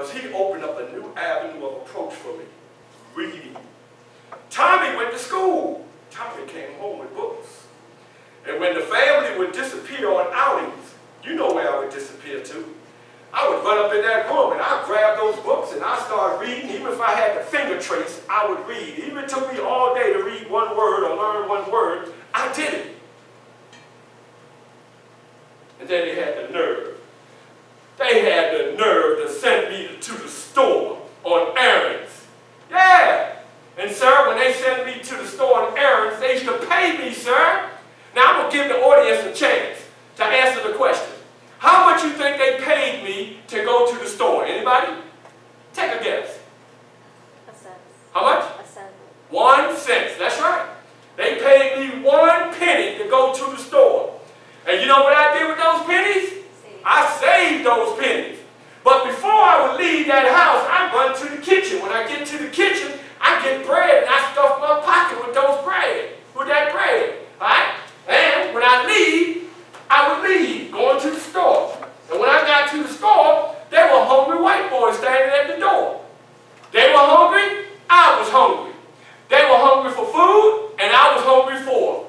because he opened up a new avenue of approach for me, reading. Tommy went to school. Tommy came home with books. And when the family would disappear on outings, you know where I would disappear to. I would run up in that room and I'd grab those books and I'd start reading. Even if I had the finger trace, I would read. Even if it took me all day to read one word or learn one word, I did it. And then they had the nerve. They had the nerve to send me to the store on errands. Yeah. And sir, when they sent me to the store on errands, they used to pay me, sir. Now I'm going to give the audience a chance to answer the question. How much you think they paid me to go to the store? Anybody? Take a guess. A cent. How much? A cent. 1 cent. That's right. They paid me 1 penny to go to the store. And you know what I did with those pennies? I saved those pennies. But before I would leave that house, I run to the kitchen. When I get to the kitchen, I get bread and I stuff my pocket with those bread, with that bread. All right? And when I leave, I would leave, going to the store. And when I got to the store, there were hungry white boys standing at the door. They were hungry, I was hungry. They were hungry for food, and I was hungry for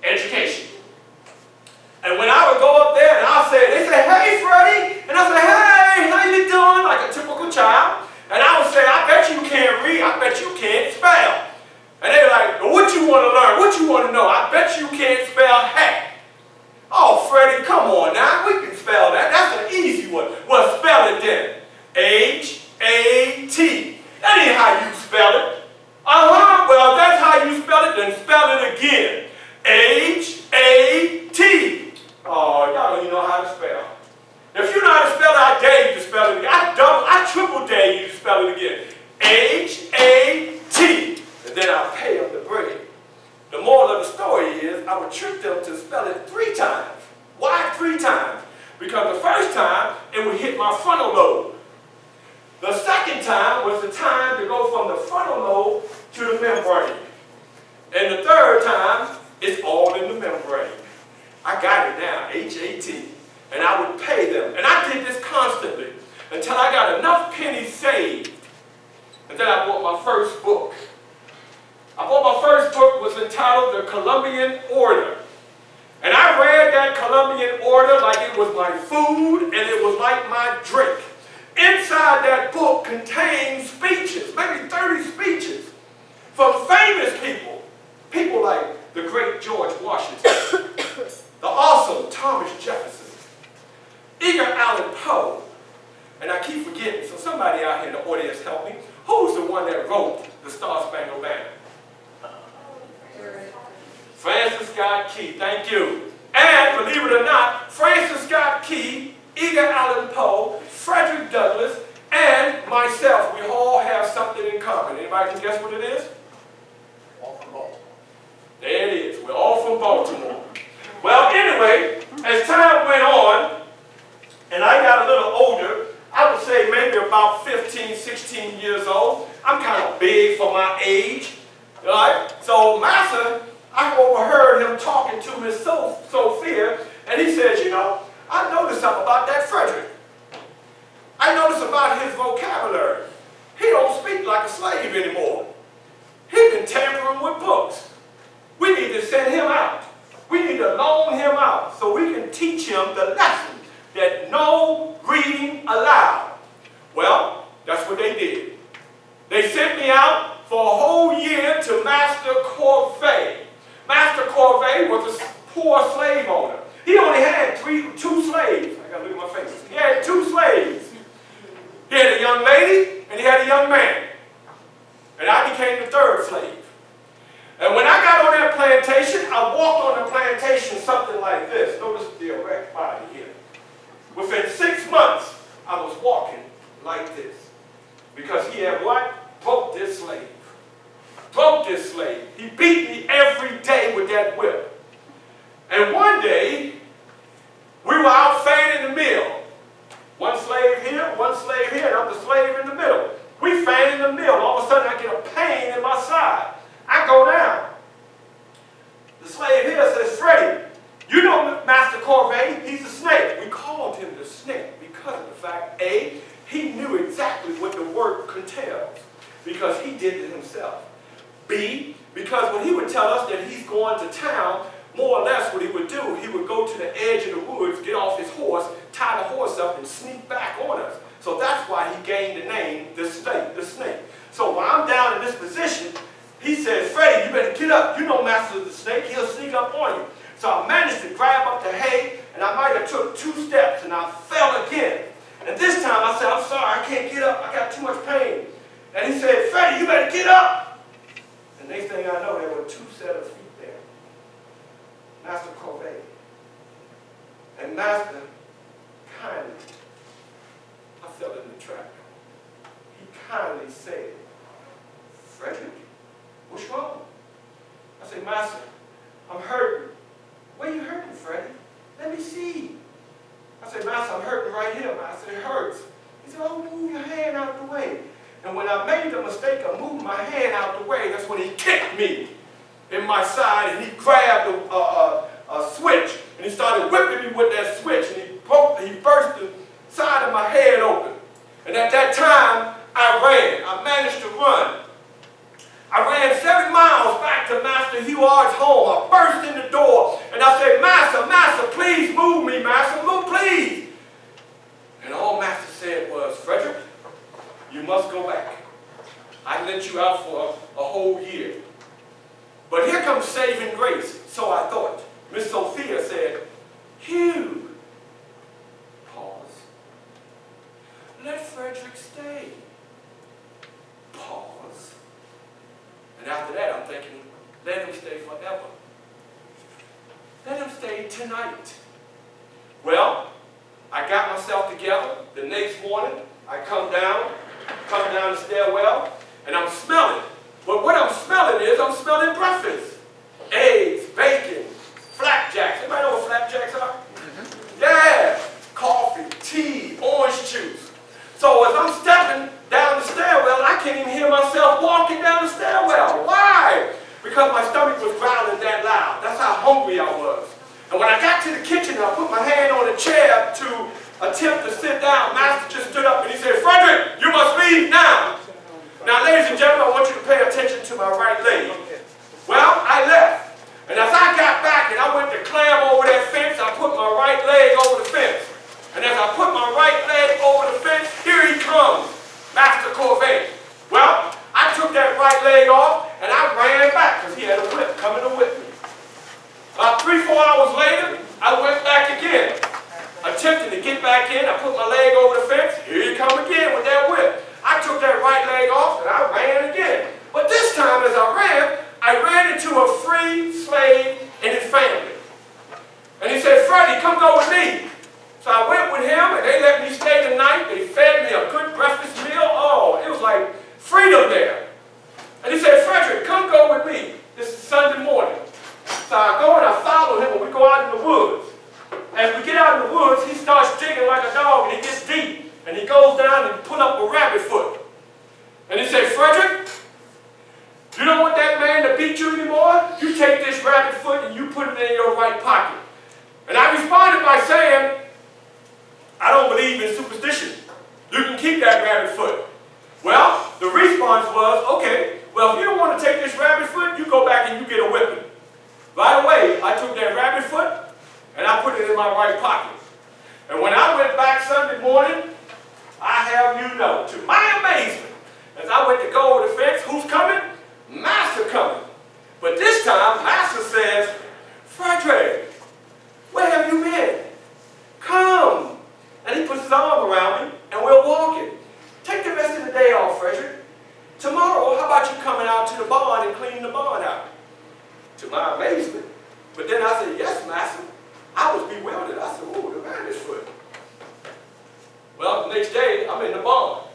education. And when I would go up there and they say, hey, Freddie. And I say, hey, how you doing? Like a typical child. And I would say, I bet you can't read. I bet you can't spell. And they're like, well, what you want to learn? What you want to know? I bet you can't spell hat. Oh, Freddie, come on now. We can spell that. That's an easy one. Well, spell it then. H-A-T. That ain't how you spell it. Well, that's how you spell it. Then spell it again. H-A-T. Oh, y'all don't even know how to spell. If you know how to spell it, I dare you to spell it again. I triple dare you to spell it again. H-A-T. And then I'll pay them the bread. The moral of the story is I would trick them to spell it 3 times. Why 3 times? Because the first time, it would hit my frontal lobe. The second time was the time to go from the frontal lobe to the membrane. And the third time, it's all in the membrane. I got it now, H-A-T. And I would pay them. And I did this constantly until I got enough pennies saved. And then I bought my first book. I bought my first book, was entitled The Columbian Order. And I read that Columbian Order like it was my food and it was like my drink. Inside that book contained speeches, maybe 30 speeches, from famous people. People like the great George Washington, the awesome Thomas Jefferson, Edgar Allan Poe, and I keep forgetting, so somebody out here in the audience help me. Who's the one that wrote the Star-Spangled Banner? Francis Scott Key, thank you. And believe it or not, Francis Scott Key, Edgar Allan Poe, Frederick Douglass, and myself, we all have something in common. Anybody can guess what it is? All from Baltimore. There it is. We're all from Baltimore. Well, anyway, as time went on, and I got a little older, I would say maybe about 15, 16 years old. I'm kind of big for my age. Right? So Massa, I overheard him talking to Miss Sophia, and he says, you know, I noticed something about that Frederick. I noticed about his vocabulary. He don't speak like a slave anymore. He's been tampering with books. We need to send him out. We need to loan him out so we can teach him the lesson that no reading allowed. Well, that's what they did. They sent me out for a whole year to Master Corvée. Master Corvée was a poor slave owner. He only had two slaves. I gotta look at my face. He had 2 slaves. He had a young lady and he had a young man. And I became the 3rd slave. And when I got on that plantation, I walked on the plantation something like this. Notice the erect body here. Within 6 months, I was walking like this. Because he had what? Broke this slave. Broke this slave. He beat me every day with that whip. And one day, we were out fanning the mill. One slave here, and I'm the slave in the middle. We fanning the mill. All of a sudden, I get a pain in my side. I go down. The slave here says, Freddie, you know Master Corvée, he's a snake. We called him the snake because of the fact, A, he knew exactly what the work entails because he did it himself. B, because when he would tell us that he's going to town, more or less what he would do, he would go to the edge of the woods, get off his horse, tie the horse up, and sneak back on us. So that's why he gained the name, the snake. So when I'm down in this position, he says, Freddie, you better get up. You know Master of the Snake. He'll sneak up on you. So I managed to grab up the hay, and I might have took 2 steps, and I fell again. And this time I said, I'm sorry, I can't get up. I got too much pain. And he said, Freddie, you better get up. The next thing I know, there were 2 sets of feet there. Master Corvée. And Master kindly, I fell in the trap. He kindly said, Frederick, what's wrong? I said, Master, I'm hurting. Where you hurting, Freddie? Let me see. I said, Master, I'm hurting right here, Master. It hurts. He said, oh, move your hand out the way. And when I made the mistake of moving my hand out the way, that's when he kicked me in my side, and he grabbed a switch, and he started whipping me with that switch, and he burst the side of my head open. And at that time, I ran. I managed to run. I ran 7 miles back to Master Huard's home. I burst in the door, and I said, Master, Master, please move me, Master, move, please. And all Master said was, Frederick, you must go back. I let you out for a whole year. But here comes saving grace, so I thought. Miss Sophia said, Hugh, pause. Let Frederick stay. Pause. And after that, I'm thinking, let him stay forever. Let him stay tonight. Well, I got myself together. The next morning, I come down the stairwell, and I'm smelling. But what I'm smelling is, I'm smelling breakfast. Eggs, bacon, flapjacks. Anybody know what flapjacks are? Yeah. Coffee, tea, orange juice. So as I'm stepping down the stairwell, I can't even hear myself walking down the stairwell. Why? Because my stomach was growling that loud. That's how hungry I was. And when I got to the kitchen, I put my hand on a chair to attempt to sit down. Master just stood up and he said, Frederick, you must leave now. Now, ladies and gentlemen, I want you to pay attention to my right leg. Well, I left. And as I got back and I went to climb over that fence, I put my right leg over the fence. And as I put my right leg over the fence, here he comes, Master Corvée. Well, I took that right leg off and I ran back because he had a whip coming to whip me. About 3-4 hours later, I went back again. Attempting to get back in, I put my leg over the fence. Here he come again with that whip. I took that right leg off and I ran again. But this time as I ran into a free slave and his family. And he said, Freddie, come go with me. So I went with him and they let me stay the night. They fed me a good breakfast meal. Oh, it was like freedom there. And he said, Frederick, come go with me. This is Sunday morning. So I go and I follow him and we go out in the woods. As we get out in the woods, he starts digging like a dog and he gets deep. And he goes down and put up a rabbit foot. And he said, Frederick, you don't want that man to beat you anymore? You take this rabbit foot and you put it in your right pocket. And I responded by saying, I don't believe in superstition. You can keep that rabbit foot. Well, the response was, okay, well, if you don't want to take this rabbit foot, you go back and you get a whipping. Right away, I took that rabbit foot and I put it in my right pocket. And when I went back Sunday morning, I have you know, to my amazement, as I went to go over the fence, who's coming? Master coming. But this time, Master says, Frederick, where have you been? Come. And he puts his arm around me, and we're walking. Take the rest of the day off, Frederick. Tomorrow, how about you coming out to the barn and cleaning the barn out? To my amazement. But then I said, yes, Master. I was bewildered. I said, ooh, the rabbit's foot. Well, the next day, I'm in the barn.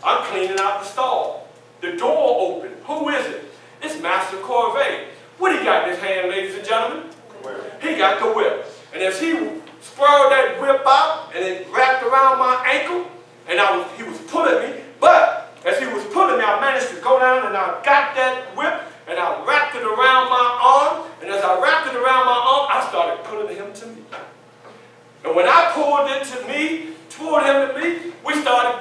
I'm cleaning out the stall. The door opened. Who is it? It's Master Corvée. What he got in his hand, ladies and gentlemen? He got the whip. And as he sprawled that whip out, and it wrapped around my ankle, and he was pulling me, but as he was pulling me, I managed to go down and I got that whip, and I wrapped it around my arm, and as I wrapped it around my arm, I started pulling him to me. And when I pulled him to me, we started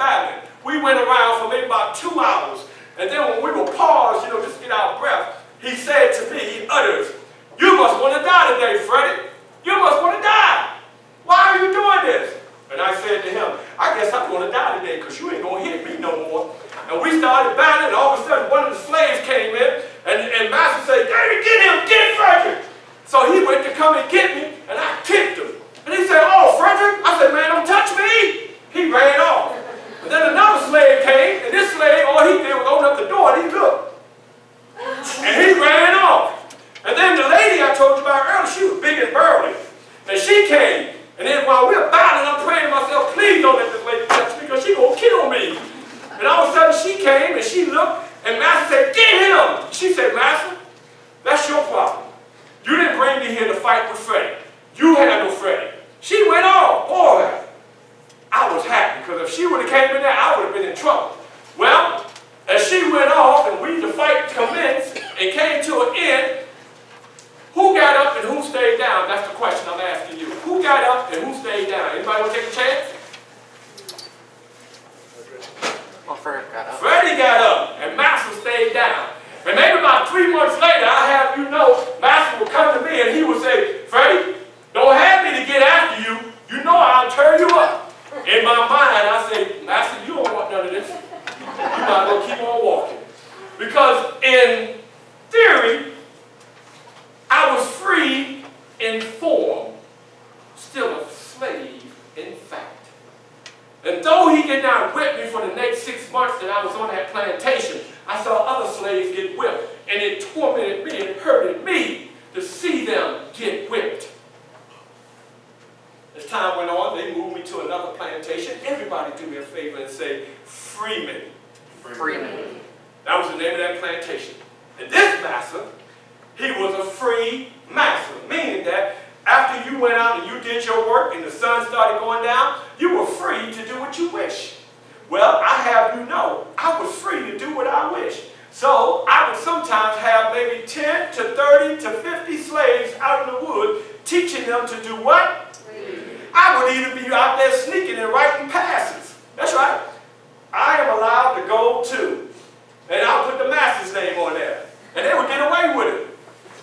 We went around for maybe about 2 hours. And then when we were paused, you know, just to get our breath, he said to me, he utters, "You must want to die today, Freddie. You must want to die. Why are you doing this?" And I said to him, "I guess I'm going to die today because you ain't going to hit me no more." And we started battling, and all of a sudden one of the slaves came in, and Master said, "David, get him, get Frederick." So he went to come and get me, and I kicked him. And he said, "Oh, Frederick." I said, "Man, don't touch me." He ran off. And then another slave came, and this slave, all he did was open up the door, and he looked. And he ran off. And then the lady I told you about earlier, she was big and burly. And she came. And then while we were battling, I'm praying to myself, "Please don't let this lady touch me because she's going to kill me." And all of a sudden she came and she looked, and Master said, "Get him." She said, "Master, that's your problem. You didn't bring me here to fight with Freddie. You handle Freddie." She went off. Boy, I was happy because if she would have came in there, I would have been in trouble. Well, as she went off and the fight commenced and came to an end, who got up and who stayed down? That's the question I'm asking you. Who got up and who stayed down? Anybody want to take a chance? Well, Freddie got up. Freddie got up and Master stayed down. And maybe about 3 months later, I have you know, Master would come to me and he would say, "Freddie, don't have me to get after you. You know I'll turn you up." In my mind, I say, "Master, you don't want none of this. You might as well keep on walking." Because in theory, I was free in form, still a slave in fact. And though he did not whip me for the next 6 months that I was on that plantation, I saw other slaves get whipped, and it tormented me, it hurted me to see them get whipped. As time went on, they moved me to another plantation. Everybody do me a favor and say, "Freeman." Freeman. That was the name of that plantation. And this master, he was a free master, meaning that after you went out and you did your work and the sun started going down, you were free to do what you wish. Well, I have you know, I was free to do what I wish. So I would sometimes have maybe 10 to 30 to 50 slaves out in the wood teaching them to do what? I would either be out there sneaking and writing passes. That's right. I am allowed to go too. And I'll put the master's name on there. And they would get away with it.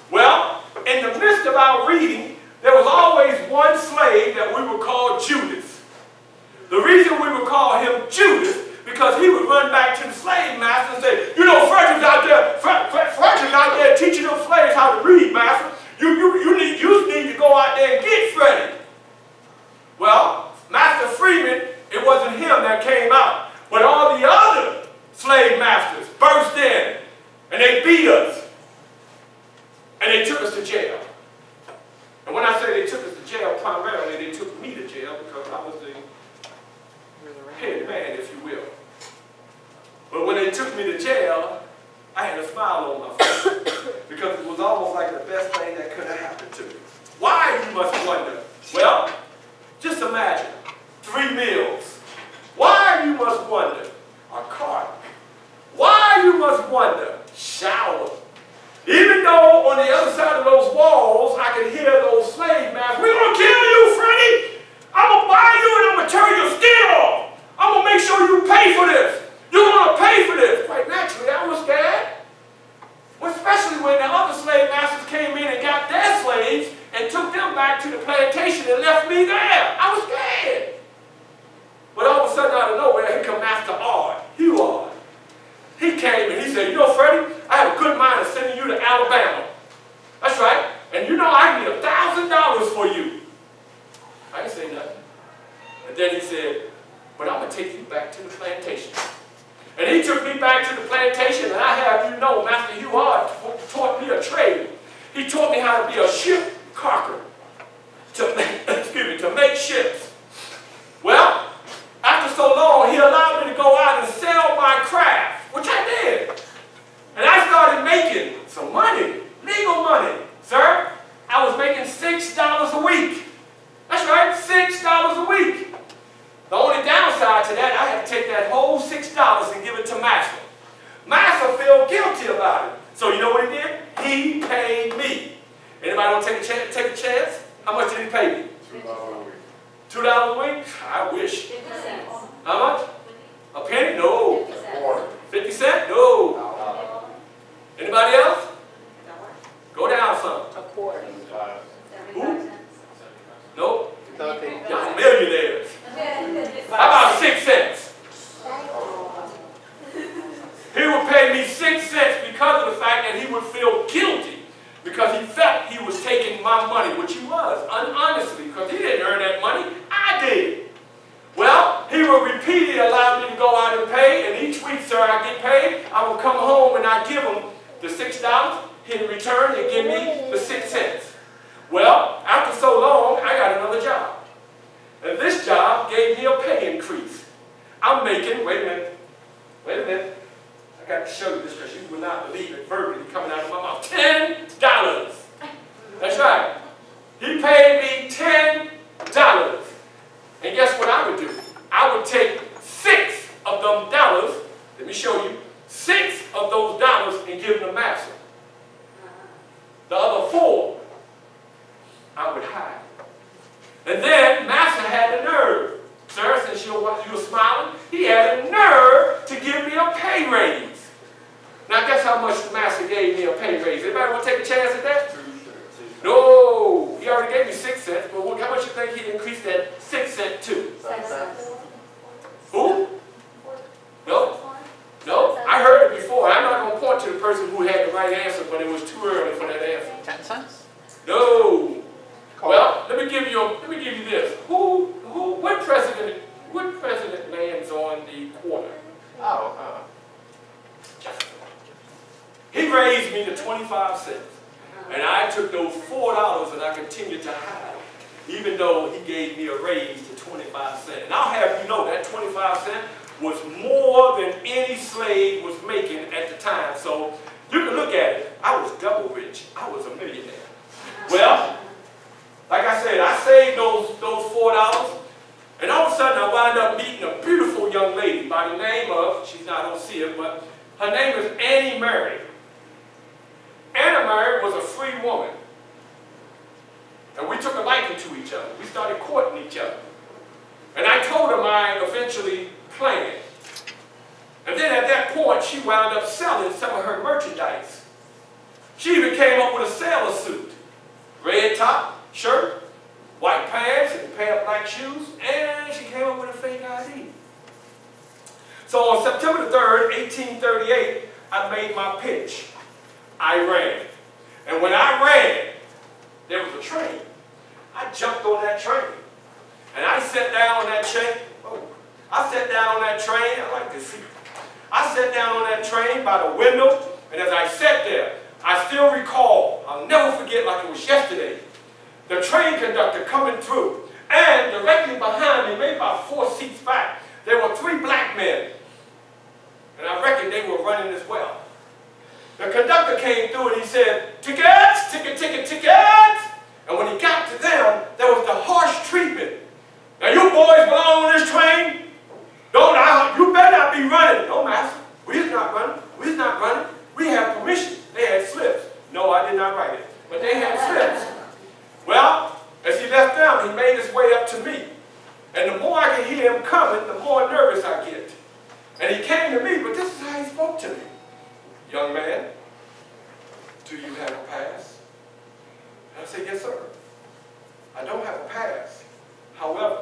Well, in the midst of our reading, there was always one slave that we would call Judas. The reason we would call him Judas, because he would run back to the slave master and say, "You know, Frederick's out there teaching them slaves how to read, master. You need to go out there and get Freddie." Well, Master Freeman, it wasn't him that came out, but all the other slave masters burst in, and they beat us, and they took us to jail. And when I say they took us to jail, primarily they took me to jail because I was the head man, if you will. But when they took me to jail, I had a smile on my face because it was almost like the best thing that could have happened to me. Why, you must wonder? Well, just imagine 3 meals. Why, you must wonder? A cart. Why, you must wonder? Shower. Even though on the other side of those walls, I could hear those slave masters, "We're going to kill you, Freddie. I'm going to buy you and I'm going to turn your skin off. I'm going to make sure you pay for this. You're going to pay for this." Quite naturally, I was scared. Especially when the other slave masters came in and got their slaves and took them back to the plantation and left me there. I was scared. But all of a sudden, out of nowhere, here come Master Ard. He came and he said, "You know, Freddie, I have a good mind of sending you to Alabama. That's right. And you know, I can get $1,000 for you." I didn't say nothing. And then he said, "But I'm going to take you back to the plantation." And he took me back to the plantation, and I have you know, Master Hugh taught me a trade. He taught me how to be a ship carker, to make ships. Well, after so long, he allowed me to go out and sell my craft, which I did. And I started making some money, legal money. Sir, I was making $6 a week. That's right, $6 a week. The only downside to that, I had to take that whole $6 and give it to Master. Master felt guilty about it. So you know what he did? He paid me. Anybody want to take a chance? How much did he pay me? $2 a week. $2 a week? I wish. How much? A penny? No. millionaires. How about 6 cents? He would pay me 6 cents because of the fact that he would feel guilty because he felt he was taking my money, which he was, honestly, because he didn't earn that money. I did. Well, he would repeatedly allow me to go out and pay, and each week, sir, I get paid. I would come home and I give him the $6. In return, he'd give me the 6 cents. Well, after so long, I got another job. And this job gave me a pay increase. I'm making, wait a minute. I got to show you this because you will not believe it verbally coming out of my mouth. $10. That's right. He paid me $10. And guess what I would do? I would take 6 of them dollars, let me show you, 6 of those dollars and give them to master. The other 4, I would hide. And then master had the nerve. Sir, since you were smiling, he had a nerve to give me a pay raise. Now guess how much the master gave me a pay raise? Anybody want to take a chance at that? No, he already gave me 6 cents, but how much you think he increased that 6 cent to? 7 cents. Who? No. No, I heard it before. I'm not going to point to the person who had the right answer, but it was too early for that answer. 10 cents? No. Well, let me give you this. What president lands on the quarter? He raised me to 25 cents. And I took those $4 and I continued to hide, even though he gave me a raise to 25 cents. And I'll have you know that 25 cents was more than any slave was making at the time. So you can look at it. I was double rich. I was a millionaire. Well, like I said, I saved those $4. And all of a sudden I wound up meeting a beautiful young lady by the name of, she's not, I don't see her, but her name is Annie Mary. Anna Mary was a free woman. And we took a liking to each other. We started courting each other. And I told her my eventually plan. And then at that point, she wound up selling some of her merchandise. She even came up with a sailor suit. Red top, shirt, white pants, and a pair of black shoes. And she came up with a fake ID. So on September the 3rd, 1838, I made my pitch. I ran. And when I ran, there was a train. I jumped on that train. And I sat down on that train. I sat down on that train. I like this. I sat down on that train by the window. And as I sat there, I still recall, I'll never forget like it was yesterday, the train conductor coming through. And directly behind me, maybe about 4 seats back, there were 3 black men. And I reckon they were running as well. The conductor came through and he said, "Tickets, ticket, ticket, tickets." And when he got to them, there was the harsh treatment. "Now you boys belong on this train? You better not be running." "No, master, we's not running. We's not running. We have permission." They had slips. No, I did not write it, but they had slips. Well, as he left them, he made his way up to me. And the more I could hear him coming, the more nervous I get. And he came to me, but this is how he spoke to me. "Young man, do you have a pass?" And I said, "Yes, sir. I don't have a pass. However,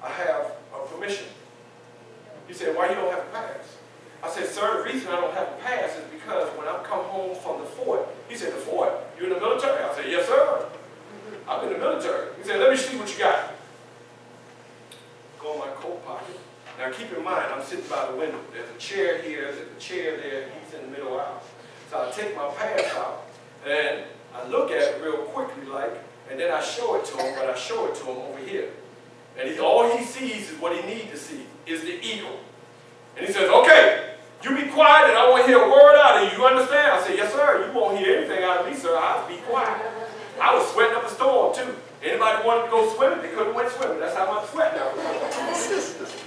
I have a permission." He said, "Why you don't have a pass?" I said, "Sir, the reason I don't have a pass is because when I come home from the fort," he said, "The fort? You in the military?" I said, "Yes, sir. I'm in the military." He said, "Let me see what you got." Go in my coat pocket. Now keep in mind, I'm sitting by the window. There's a chair here, there's a chair there, he's in the middle aisle. So I take my pass out, and I look at it real quickly and then I show it to him, but I show it to him over here. And all he sees is what he needs to see, is the eagle. And he says, "Okay, you be quiet and I won't hear a word out of you, you understand?" I said, "Yes, sir, you won't hear anything out of me, sir, I'll be quiet." I was sweating up a storm, too. Anybody wanted to go swimming, they couldn't went swimming. That's how much sweat now.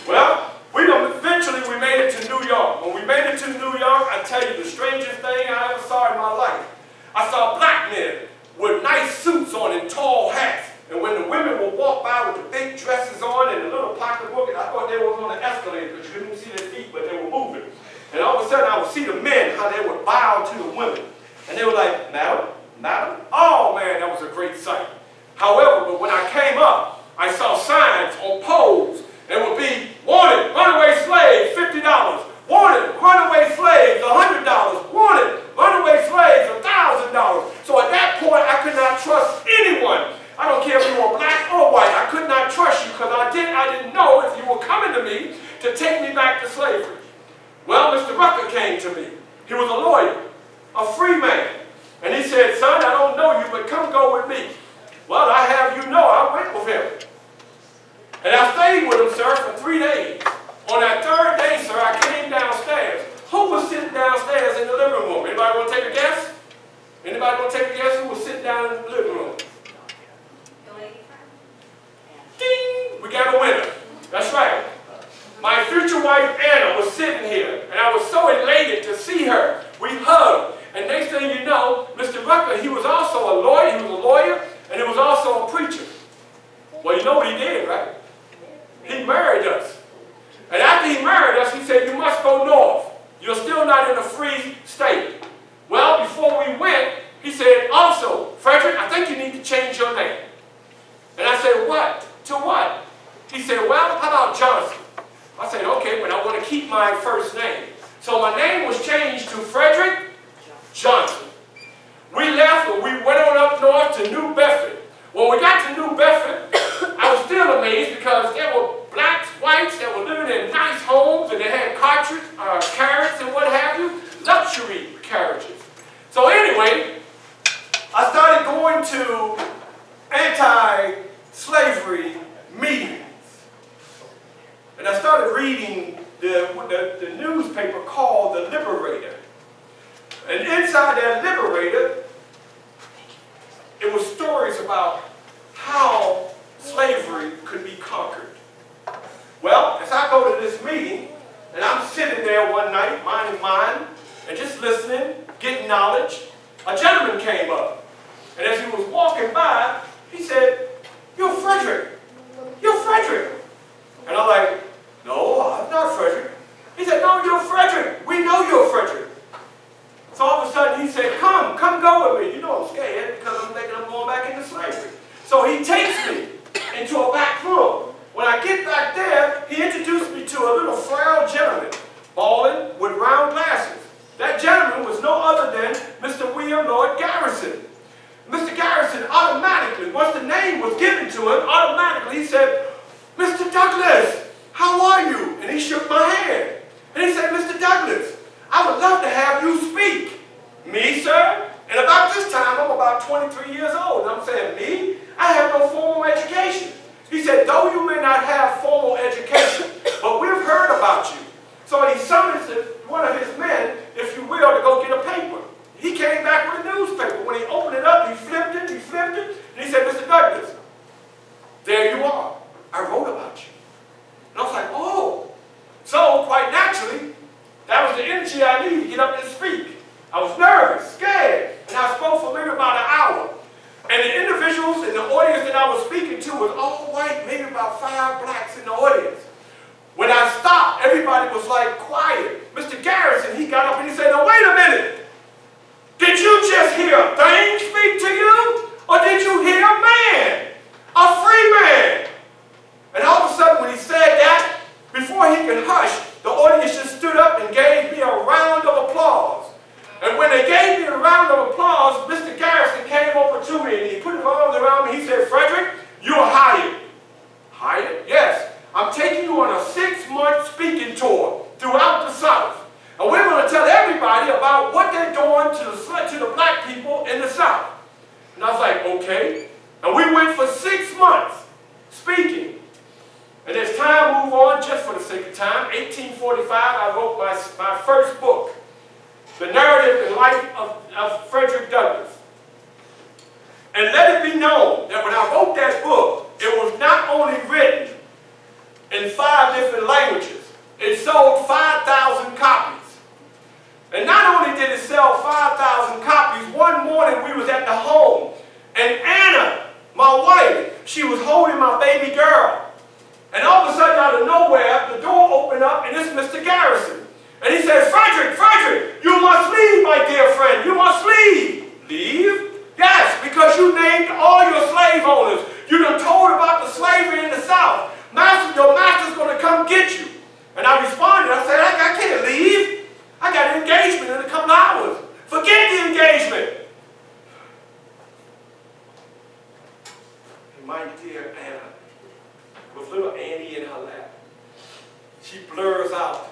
Well, eventually we made it to New York. When we made it to New York, I tell you the strangest thing I ever saw in my life. I saw black men with nice suits on and tall hats. And when the women would walk by with the big dresses on and the little pocketbook, and I thought they were on an escalator because you couldn't even see their feet, but they were moving. And all of a sudden I would see the men, how they would bow to the women. And they were like, "Madam, madam." Oh man, that was a great sight. However, but when I came up, I saw signs on poles. It would be, wanted, runaway slaves, $50. Wanted, runaway slaves, $100. Wanted, runaway slaves, $1,000. So at that point, I could not trust anyone. I don't care if you were black or white. I could not trust you because I didn't know if you were coming to me to take me back to slavery. Well, Mr. Rucker came to me. He was a lawyer, a free man. And he said, son, I don't know you, but come go with me. Well, I have you know, I went with him. And I stayed with him, sir, for 3 days. On that third day, sir, I came downstairs. Who was sitting downstairs in the living room? Anybody want to take a guess? Anybody want to take a guess who was sitting down in the living room? Ding! We got a winner. That's right. My future wife, Anna, was sitting here, and I was so elated to see her. We hugged. And next thing you know, Mr. Rucker, he was also a lawyer. He was a lawyer, and he was also a preacher. Well, you know what he did, right? He married us. And after he married us, he said, you must go north. You're still not in a free state. Well, before we went, he said, also, Frederick, I think you need to change your name. And I said, what? To what? He said, well, how about Johnson? I said, okay, but I want to keep my first name. So my name was changed to Frederick Johnson. We left and we went on up north to New Bedford. When we got to New Bedford, I was still amazed because there were blacks, whites that were living in nice homes and they had carriages and what have you, luxury carriages. So anyway, I started going to anti-slavery meetings. And I started reading the newspaper called The Liberator. And inside that Liberator, it was stories about how slavery could be conquered. Well, as I go to this meeting, and I'm sitting there one night, minding mine, and just listening, getting knowledge, a gentleman came up. And as he was walking by, he said, you're Frederick. You're Frederick. And I'm like, no, I'm not Frederick. He said, no, you're Frederick. We know you're Frederick. So all of a sudden he said, come go with me. You know I'm scared because I'm thinking I'm going back into slavery. So he takes me into a back room. When I get back there, he introduced me to a little frail gentleman, balding with round glasses. That gentleman was no other than Mr. William Lord Garrison. Mr. Garrison automatically, once the name was given to him, automatically he said, Mr. Douglas, how are you? And he shook my hand. And he said, Mr. Douglas, I would love to have you speak. Me, sir? And about this time, I'm about 23 years old. And I'm saying, me? I have no formal education. He said, though you may not have formal education, but we've heard about you. So he summons one of his men, if you will, to go get a paper. He came back with a newspaper. When he opened it up, he flipped it, and he said, Mr. Douglas, there you are. I wrote about you. And I was like, oh. So, quite naturally, that was the energy I needed to get up and speak. I was nervous, scared, and I spoke for maybe about an hour. And the individuals in the audience that I was speaking to was all white, maybe about 5 blacks in the audience. When I stopped, everybody was like quiet. Mr. Garrison, he got up and he said, now wait a minute. Did you just hear a thing speak to you? Or did you hear a man? A free man? And all of a sudden when he said that, before he could hush, the audience just stood up and gave me a round of applause. And when they gave me a round of applause, Mr. Garrison came over to me and he put his arms around me. He said, Frederick, you are hired. Hired? Yes. I'm taking you on a 6-month speaking tour throughout the South. And we're going to tell everybody about what they're doing to the black people in the South. And I was like, okay. And we went for 6 months speaking. And as time moved on, just for the sake of time, 1845, I wrote my first book, The Narrative and Life of Frederick Douglass. And let it be known that when I wrote that book, it was not only written in 5 different languages, it sold 5,000 copies. And not only did it sell 5,000 copies, one morning we was at the home, and Anna, my wife, she was holding my baby girl. And all of a sudden, out of nowhere, the door opened up, and it's Mr. Garrison. And he says, Frederick, Frederick, you must leave, my dear friend. You must leave. Leave? Yes, because you named all your slave owners. You done told about the slavery her lap. She blurs out,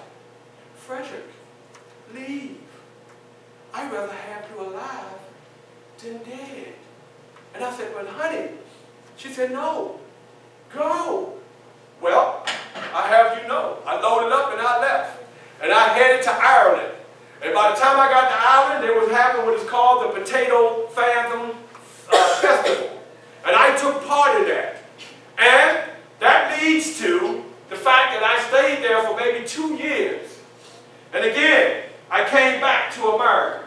"Frederick, leave. I'd rather have you alive than dead." And I said, "But honey," she said, "No, go." Well, I have you know, I loaded up and I left. And I headed to Ireland. And by the time I got to Ireland, they was having what is called the Potato Phantom Festival. And I took part in that. And that leads to the fact that I stayed there for maybe 2 years. And again, I came back to America.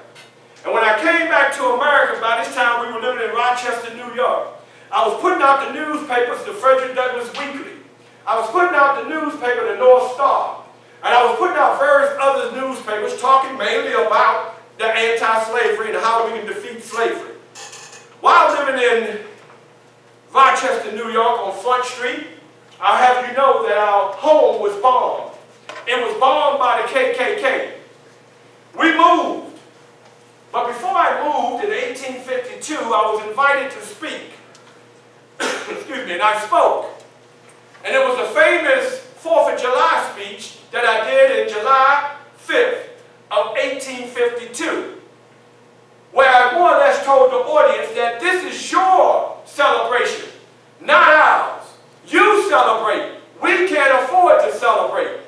And when I came back to America, by this time we were living in Rochester, New York, I was putting out the newspapers, the Frederick Douglass Weekly. I was putting out the newspaper, the North Star. And I was putting out various other newspapers talking mainly about the anti-slavery and how we can defeat slavery. While living in Rochester, New York on Front Street, I'll have you know that our home was bombed. It was bombed by the KKK. We moved. But before I moved in 1852, I was invited to speak. Excuse me, and I spoke. And it was a famous 4th of July speech that I did in July 5th of 1852, where I more or less told the audience that this is your celebration, not ours. You celebrate. We can't afford to celebrate.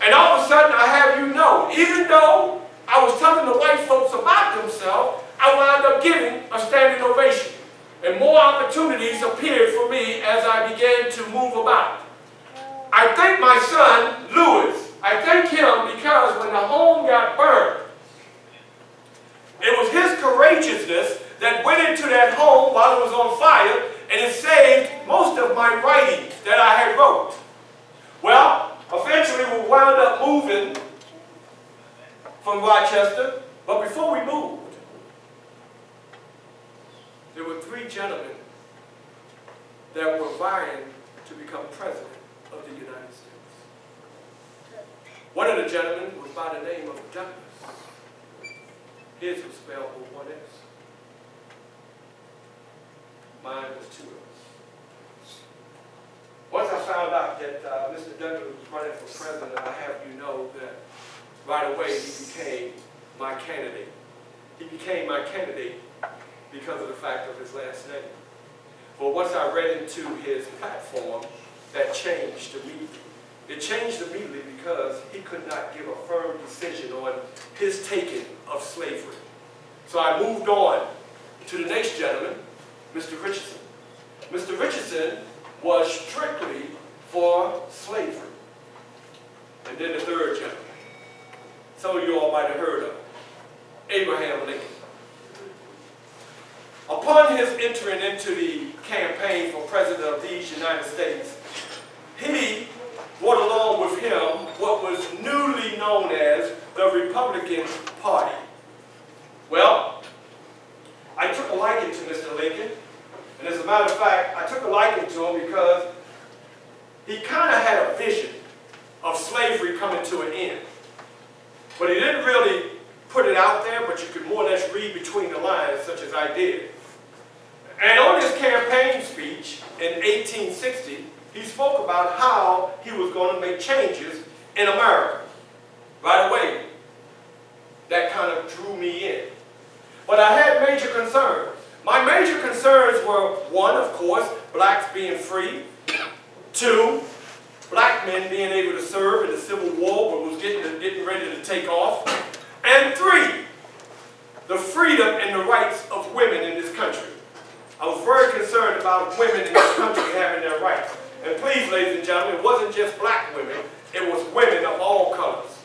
And all of a sudden, I have you know, even though I was telling the white folks about themselves, I wound up giving a standing ovation. And more opportunities appeared for me as I began to move about. I thank my son, Lewis. I thank him because when the home got burned, it was his courageousness that went into that home while it was on fire, and it saved most of my writings that I had wrote. Well, eventually we wound up moving from Rochester, but before we moved, there were 3 gentlemen that were vying to become president of the United States. One of the gentlemen was by the name of Douglas. His was spelled with 1 S. Mine was 2 S's. Once I found out that Mr. Douglas was running for president, I have you know that right away he became my candidate. He became my candidate because of the fact of his last name. But once I read into his platform, that changed immediately. It changed immediately because he could not give a firm decision on his taking of slavery. So I moved on to the next gentleman, Mr. Richardson. Mr. Richardson was strictly for slavery. And then the 3rd gentleman, some of you all might have heard of, Abraham Lincoln. Upon his entering into the campaign for president of these United States, he brought along with him what was newly known as the Republican Party. Well, I took a liking to Mr. Lincoln, and as a matter of fact, I took a liking to him because he kind of had a vision of slavery coming to an end. But he didn't really put it out there, but you could more or less read between the lines, such as I did. And on his campaign speech in 1860, he spoke about how he was going to make changes in America. Right away, that kind of drew me in. But I had major concerns. My major concerns were, 1, of course, blacks being free. 2, black men being able to serve in the Civil War, but was getting ready to take off. And 3, the freedom and the rights of women in this country. I was very concerned about women in this country having their rights. And please, ladies and gentlemen, it wasn't just black women, it was women of all colors.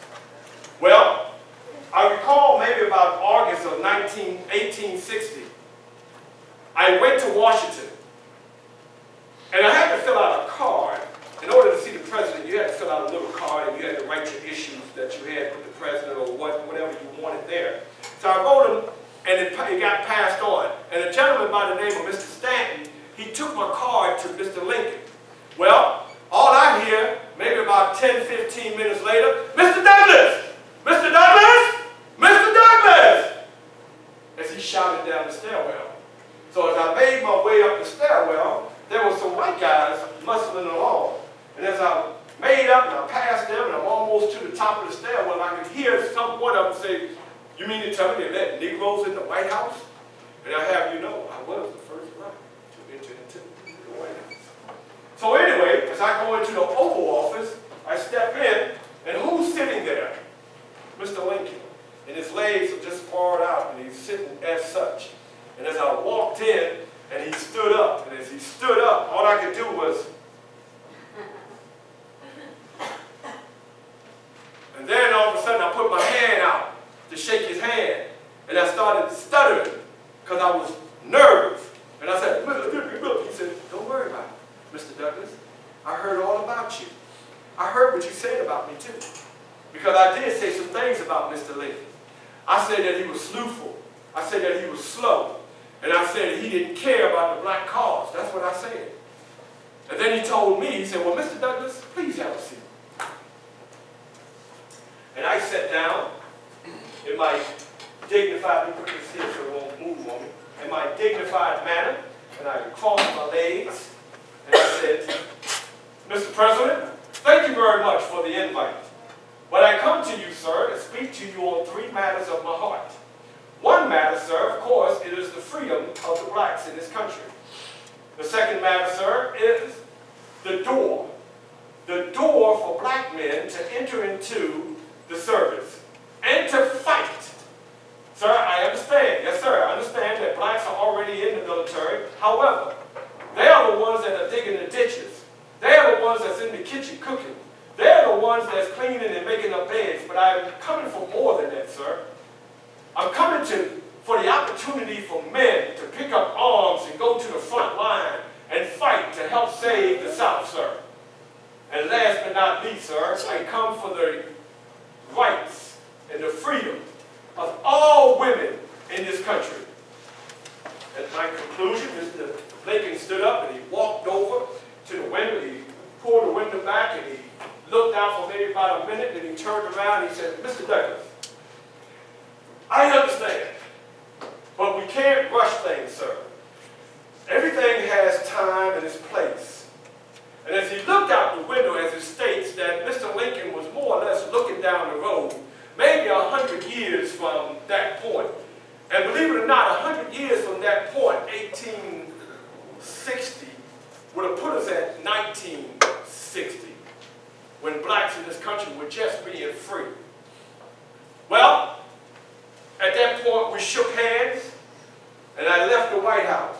Well, I recall maybe about August of 1860, I went to Washington, and I had to fill out a card. In order to see the president, you had to fill out a little card, and you had to write your issues that you had with the president or whatever you wanted there. So I wrote them, and it got passed on. And a gentleman by the name of Mr. Stanton, he took my card to Mr. Lincoln. Well, all I hear, maybe about 10, 15 minutes later, "Mr. Douglas! Mr. Douglas! Mr. Douglas!" as he shouted down the stairwell. So as I made my way up the stairwell, there were some white guys muscling along. And as I up and I passed them and I'm almost to the top of the stairwell. I could hear one of them say, "You mean to tell me they let Negroes in the White House?" And I have you know, I was the first black to enter into the White House. So anyway, as I go into the Oval Office, I step in, and who's sitting there? Mr. Lincoln. And his legs are just sprawled out, and he's sitting as such. And as I walked in, and he stood up, and as he stood up, all I could do was, and then all of a sudden I put my hand out to shake his hand, and I started stuttering because I was nervous. And I said, "Look," he said, "Don't worry about it, Mr. Douglas. I heard all about you. I heard what you said about me too. Because I did say some things about Mr. Lincoln. I said that he was slothful. I said that he was slow. And I said he didn't care about the black cause. That's what I said." And then he told me, he said, "Well, Mr. Douglas, please have a seat." And I sat down in my dignified, let me put this here so it won't move on me, in my dignified manner, and I crossed my legs, and I said, "Mr. President, thank you very much for the invite. But I come to you, sir, to speak to you on 3 matters of my heart. One matter, sir, of course, it is the freedom of the blacks in this country. The second matter, sir, is the door. The door for black men to enter into the service and to fight. Sir, I understand. Yes, sir, I understand that blacks are already in the military. However, they are the ones that are digging the ditches. They are the ones that's in the kitchen cooking. They're the ones that's cleaning and making up beds. But I'm coming for more than that, sir. I'm coming for the opportunity for men to pick up arms and go to the front line and fight to help save the South, sir. And last but not least, sir, I come for the rights and the freedom of all women in this country." At my conclusion, Mr. Lincoln stood up and he walked over to the window. He pulled the window back and he looked out for maybe about a minute, then he turned around and he said, "Mr. Douglas, I understand, but we can't rush things, sir. Everything has time and its place." And as he looked out the window, as it states that Mr. Lincoln was more or less looking down the road, maybe 100 years from that point. And believe it or not, 100 years from that point, 1860, would have put us at 1960, when blacks in this country were just being free. Well, at that point we shook hands, and I left the White House.